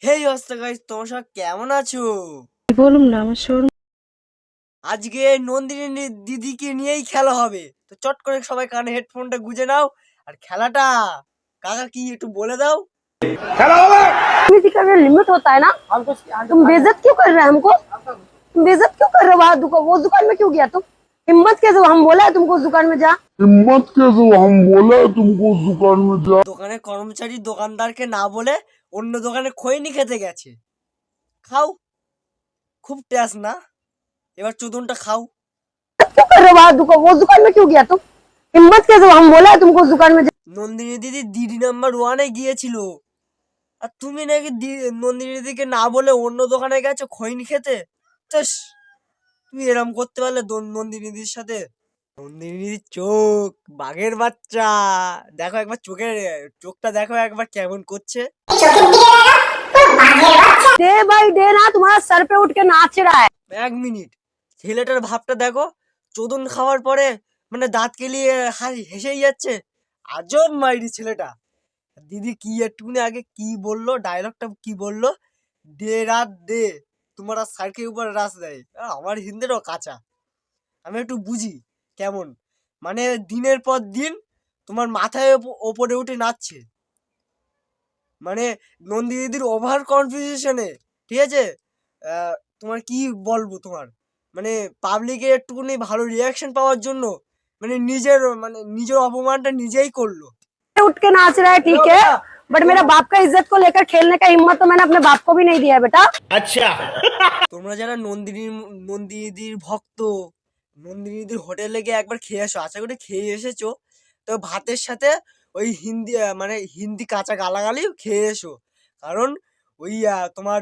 হেই অস্তা guys, তোমরা সব কেমন আছো? বলুন না আমার শোরুম। আজকে নন্দিনী দিদিকে নিয়েই খেলা হবে, তো চট করে সবাই কানে হেডফোনটা গুঁজে নাও। আর খেলাটা কাকা কি একটু বলে দাও। किसी का लिमिट होता है ना। तुम बेइज्जत क्यों कर रहे हो हमको? तुम बेइज्जत क्यों कर रहे हो? वो दुकान में क्यों गया तुम? हिम्मत कैसे हुआ? हम बोला है तुमको उस दुकान में जा। हिम्मत कैसे हुआ? हम बोला है तुमको उस दुकान में जा। দোকানের কর্মচারী দোকানদারকে না বলে অন্য দোকানে খৈনি খেতে গেছে। খাও, খুব টেস্ট না? এবার চোদনটা খাও। क्यों कर रहे हो? वो दुकान में क्यों गया तुम? हिम्मत कैसे हुआ? हम बोला है तुमको उस दुकान में जा। নন্দিনী দিদি দিদি নাম্বার ওয়ানে গিয়েছিল, আর তুমি নাকি নন্দিনী দিদিকে না বলে অন্য দোকানে গেছো খৈনি খেতে। চাস, তুমি এরম করতে পারলে নন্দিনী দিদির সাথে? নন্দিনী দিদির চোখ বাঘের বাচ্চা। দেখো একবার চোখটা দেখো একবার কেমন করছে। डे बाई डे ना तुम्हारा सर पे उठ के नाच रहा है। এক মিনিট, ছেলেটার ভাবটা দেখো। চোদন খাওয়ার পরে মানে দাঁত কেলিয়ে হেসেই যাচ্ছে। আজব মাইরি ছেলেটা। দিদি কি একটুখানি আগে কি বললো, ডায়লগটা কি বললো? দে রাত দে তোমার সার কে উপর রাস দেয়। আমার হিন্দিটাও কাঁচা, আমি একটু বুঝি কেমন। মানে দিনের পর দিন তোমার মাথায় ওপরে উঠে নাচছে। মানে নন্দিনীদির ওভার কনফিউশনে, ঠিক আছে? তোমার কি বলবো, তোমার মানে পাবলিকের একটুখানি ভালো রিয়াকশন পাওয়ার জন্য নিজের অপমানটা নিজেই করলো। उठ के नाच रहा है ठीक है, बट मेरा बाप का इज्जत को लेकर खेलने का हिम्मत तो मैंने अपने बाप को भी नहीं दिया है बेटा। তোমরা যারা নন্দিনীদির ভক্ত, নন্দিনীদির হোটেলে গিয়ে একবার খেয়ে এসো। আশা করি খেয়ে এসেছো। তো ভাতের সাথে ওই হিন্দি কাঁচা গালাগালি খেয়ে এসো। কারণ ওই তোমার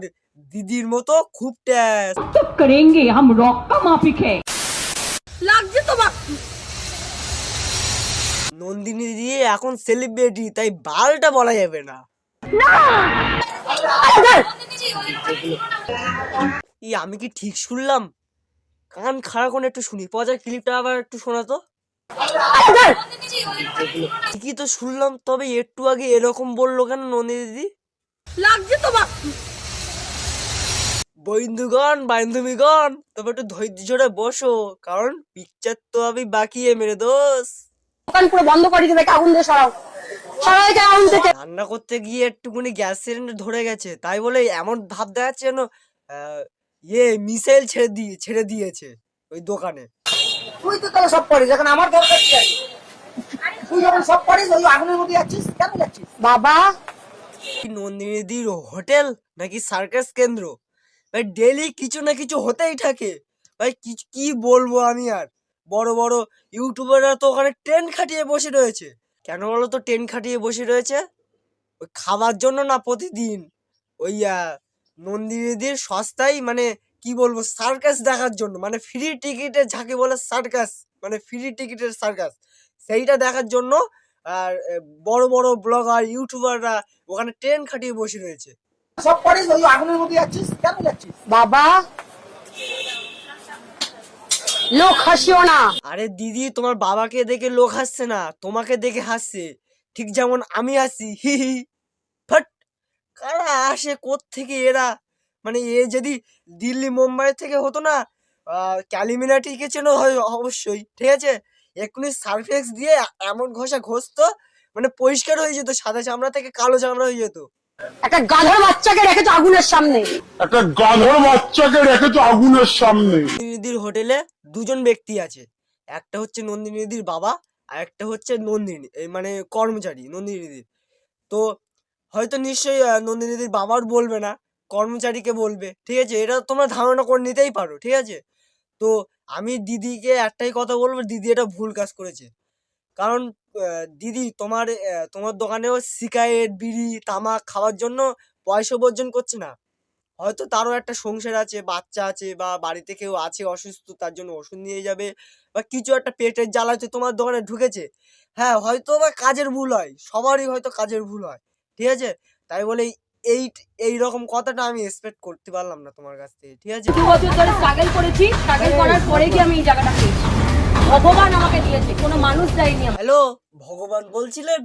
দিদির মতো খুব টেস্ট तो करेंगे हम रॉक का माफिक है। নন্দিনী দিদি এখন সেলিব্রিটি, তাই বালটা বলা যাবে না। আমি কি ঠিক শুনলাম? কান খাড়া করে একটু শুনি, পজার ক্লিপটা আবার একটু শোনাতো। ঠিকই তো শুনলাম, তবে একটু আগে এরকম বললো কেন নন্দিনী দিদি? বন্ধুগণ বান্ধবীগণ, তবে একটু ধৈর্য ধরে বসো, কারণ পিকচার তো আমি বাকি মেরে দোষ। दुकान पूरा बंद कर दिए, आগুন দিয়ে সরাও, সরাই যায় আগুন থেকে। রান্না করতে গিয়ে একটুখানি গ্যাস সিলিন্ডার ধরে গেছে, তাই বলে এমন ভাব দেখাচ্ছে যেন মিসাইল ছেড়ে দিয়েছে ওই দোকানে। তুই তো তাহলে সব পারিস, এখন আমার দরকার কি আছে? তুই যখন সব পারিস ওই আগুনের মধ্যে যাচ্ছিস কেন যাচ্ছিস? বাবা নন্দিনীদির হোটেল নাকি সার্কাস কেন্দ্র? ভাই ডেলি কিছু না কিছু হতেই থাকে। ভাই কি বলবো আমি আর। বড় বড় ইউটিউবাররা তো ওখানে ট্রেন খাটিয়ে বসে রয়েছে। কেন বলো তো ট্রেন খাটিয়ে বসে রয়েছে? ওই খাবার জন্য না, প্রতিদিন ওই নন্দিনীদির সস্তায় মানে কি বলবো সার্কাস দেখার জন্য, মানে ফ্রি টিকিটে যাকে বলে সার্কাস, মানে ফ্রি টিকিটের সার্কাস, সেইটা দেখার জন্য। আর বড় বড় ব্লগার ইউটিউবাররা ওখানে ট্রেন খাটিয়ে বসে রয়েছে। সব পারিস ওই আগুনের মধ্যে যাচ্ছিস কেন যাচ্ছিস? বাবা লোক হাসিও না। আরে দিদি, তোমার বাবাকে দেখে লোক হাসছে না, তোমাকে দেখে হাসছে। ঠিক যেমন আমি হাসি, হি হি। ফাট, কারা আসে কোত্থেকে এরা? মানে এ যদি দিল্লি মুম্বাই থেকে হতো না, ক্যালিমিনাটিকে চেনো হয় অবশ্যই, ঠিক আছে? এক্ষুনি সারফেক্স দিয়ে এমন ঘষতো, মানে পরিষ্কার হয়ে যেত, সাদা চামড়া থেকে কালো চামড়া হয়ে যেত। একটা গাধার বাচ্চাকে রেখেছো আগুনের সামনে। একটা গাধর বাচ্চাকে রেখেছো আগুনের সামনে। নন্দিনীদির হোটেলে দুজন ব্যক্তি আছে, একটা হচ্ছে নন্দিনীদির বাবা, আর একটা হচ্ছে নন্দিনী মানে কর্মচারী নন্দিনীদির। তো হয়তো নিশ্চয়ই নন্দিনীদির বাবার বলবে না, কর্মচারীকে বলবে, ঠিক আছে? এটা তোমরা ধারণা করে নিতেই পারো, ঠিক আছে? তো আমি দিদিকে একটাই কথা বলবো, দিদি এটা ভুল কাজ করেছে। কারণ দিদি তোমার দোকানেও সিগারেট বিড়ি তামাক খাওয়ার জন্য পয়সা উপার্জন করছে না। হয়তো তারও একটা সংসার আছে, বাচ্চা আছে, বা বাড়িতে কেউ আছে অসুস্থ, তার জন্য ওষুধ নিয়ে যাবে, বা কিছু একটা পেটের জ্বালাতে তোমার দোকানে ঢুকেছে। হ্যাঁ, হয়তো বা কাজের ভুল হয়, সবারই হয়তো কাজের ভুল হয়, ঠিক আছে? তাই বলে এই রকম কথাটা আমি এক্সপেক্ট করতে পারলাম না তোমার কাছ থেকে, ঠিক আছে? 2 বছর ধরে স্ট্রাগল করেছি, স্ট্রাগল করার পরে কি আমি এই জায়গাটা পেয়েছি। ভগবান আমাকে দিয়েছে, কোনো মানুষ দেয়নি আমাকে। হ্যালো, ভগবান বলছিলেন?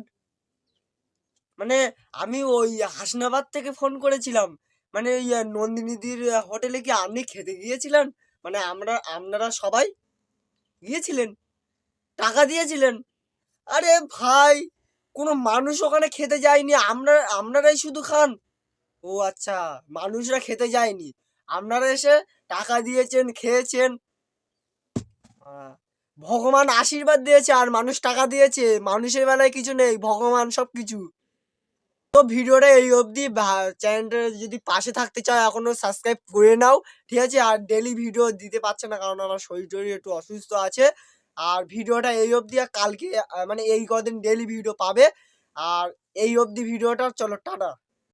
মানে আমি ওই হাসনাবাদ থেকে ফোন করেছিলাম, মানে ওই নন্দিনীদির হোটেলে কি আপনি খেতে গিয়েছিলেন? মানে আপনারা সবাই গিয়েছিলেন, টাকা দিয়েছিলেন? আরে ভাই, কোনো মানুষ ওখানে খেতে যায়নি, আপনারাই শুধু খান। ও আচ্ছা, মানুষরা খেতে যায়নি, আপনারা এসে টাকা দিয়েছেন, খেয়েছেন। আহ, ভগবান আশীর্বাদ দিয়েছে আর মানুষ টাকা দিয়েছে, মানুষের বেলায় কিছু নেই, ভগবান সব কিছু। তো ভিডিওটা এই অবধি, চ্যানেলটা যদি পাশে থাকতে চাও এখনো সাবস্ক্রাইব করে নাও, ঠিক আছে? আর ডেলি ভিডিও দিতে পারছে না কারণ আমার শরীর টরীর একটু অসুস্থ আছে। আর ভিডিওটা এই অবধি, আর কালকে মানে এই কদিন ডেলি ভিডিও পাবে। আর এই অবধি ভিডিওটা, চলো টাটা।